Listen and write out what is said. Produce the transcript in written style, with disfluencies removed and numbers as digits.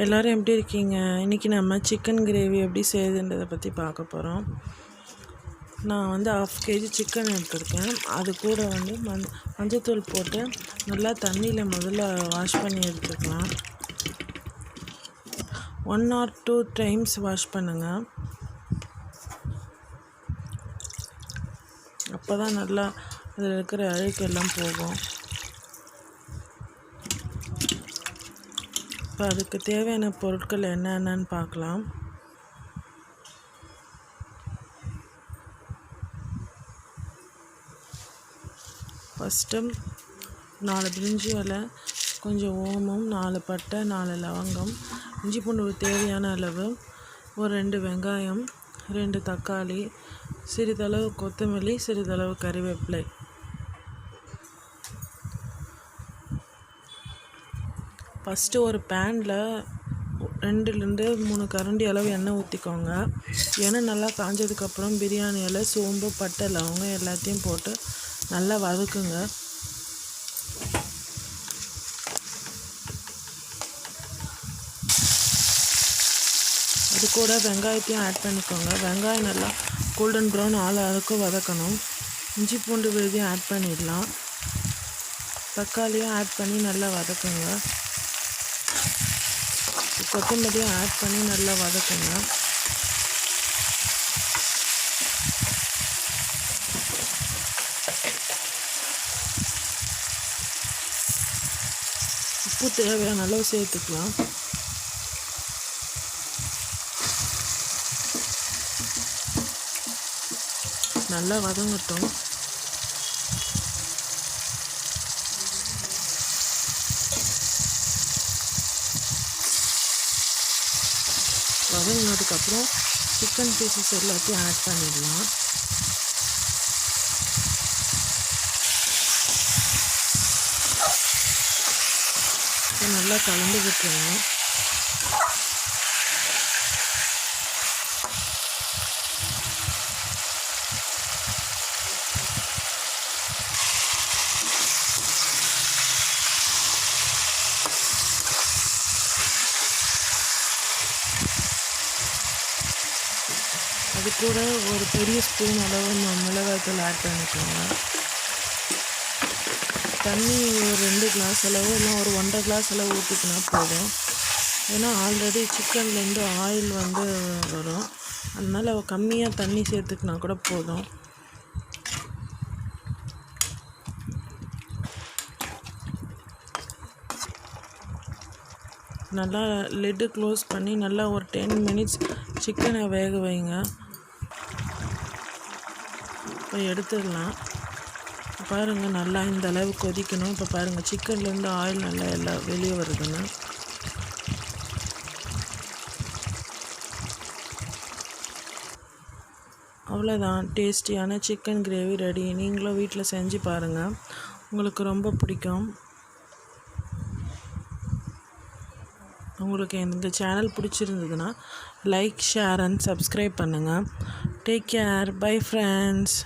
எல்லோரும் எப்படி இருக்கீங்க? இன்றைக்கி நம்ம சிக்கன் கிரேவி எப்படி செய்யுதுன்றதை பற்றி பார்க்க போகிறோம். நான் வந்து 1/2 kg சிக்கன் எடுத்துருக்கேன். அது கூட வந்து மஞ்சத்தூள் போட்டு நல்லா தண்ணியில் முதல்ல வாஷ் பண்ணி எடுத்துக்கலாம். 1 or 2 times வாஷ் பண்ணுங்கள். அப்போ தான் நல்லா அதில் இருக்கிற அழுக்கெல்லாம் போகும். இப்போ அதுக்கு தேவையான பொருட்கள் என்னென்னு பார்க்கலாம். ஃபஸ்ட்டு 4 பிரிஞ்சி இலை, கொஞ்சம் ஓமம், 4 பட்டை, 4 லவங்கம், இஞ்சி பூண்டு தேவையான அளவு, ஒரு 2 வெங்காயம், 2 தக்காளி, சிறிதளவு கொத்தமல்லி, சிறிதளவு கறிவேப்பிலை. ஃபஸ்ட்டு ஒரு பேனில் 2லேருந்து 3 கரண்டி அளவு எண்ணெய் ஊற்றிக்கோங்க. எண்ணெய் நல்லா காஞ்சதுக்கப்புறம் பிரியாணி இலை, சோம்பு, பட்டை, லவங்கம் எல்லாத்தையும் போட்டு நல்லா வதக்குங்க. அது கூட வெங்காயத்தையும் ஆட் பண்ணிக்கோங்க. வெங்காயம் நல்லா கோல்டன் ப்ரௌன் அளவுக்கு வதக்கணும். இஞ்சி பூண்டு விழுதையும் ஆட் பண்ணிடலாம். தக்காளியும் ஆட் பண்ணி நல்லா வதக்குங்க. கொத்தமல்லியும் ஆட் பண்ணி நல்லா வதக்குங்க. உப்பு தேவையான அளவு சேர்த்துக்கலாம். நல்லா வதங்கட்டும். வதங்கினதுக்கப்புறம் சிக்கன் பீசஸ் எல்லாத்தையும் ஆட் பண்ணிடலாம். நல்லா கலந்து விட்டுருங்க. அது கூட ஒரு பெரிய ஸ்பூன் அளவு மிளகாய்த்தூள் ஆட் பண்ணிக்கோங்க. தண்ணி ஒரு 2 கிளாஸ் அளவு இல்லை ஒரு 1.5 கிளாஸ் அளவு ஊற்றிக்கினா போதும். ஏன்னா ஆல்ரெடி சிக்கன்லேருந்து ஆயில் வந்து வரும். அதனால் கம்மியாக தண்ணி சேர்த்துக்கினா கூட போதும். நல்லா லிட்டு க்ளோஸ் பண்ணி நல்லா ஒரு 10 minutes சிக்கனை வேக வைங்க. இப்போ எடுத்துடலாம். பாருங்கள், நல்லா இந்த அளவு கொதிக்கணும். இப்போ பாருங்கள், சிக்கன்லேருந்து ஆயில் நல்லா எல்லாம் வெளியே வருதுன்னு. அவ்வளோதான், டேஸ்டியான சிக்கன் கிரேவி ரெடி. நீங்களும் வீட்டில் செஞ்சு பாருங்கள், உங்களுக்கு ரொம்ப பிடிக்கும். உங்களுக்கு எங்கள் சேனல் பிடிச்சிருந்ததுன்னா லைக், ஷேர் அண்ட் சப்ஸ்கிரைப் பண்ணுங்கள். Take care. Bye friends.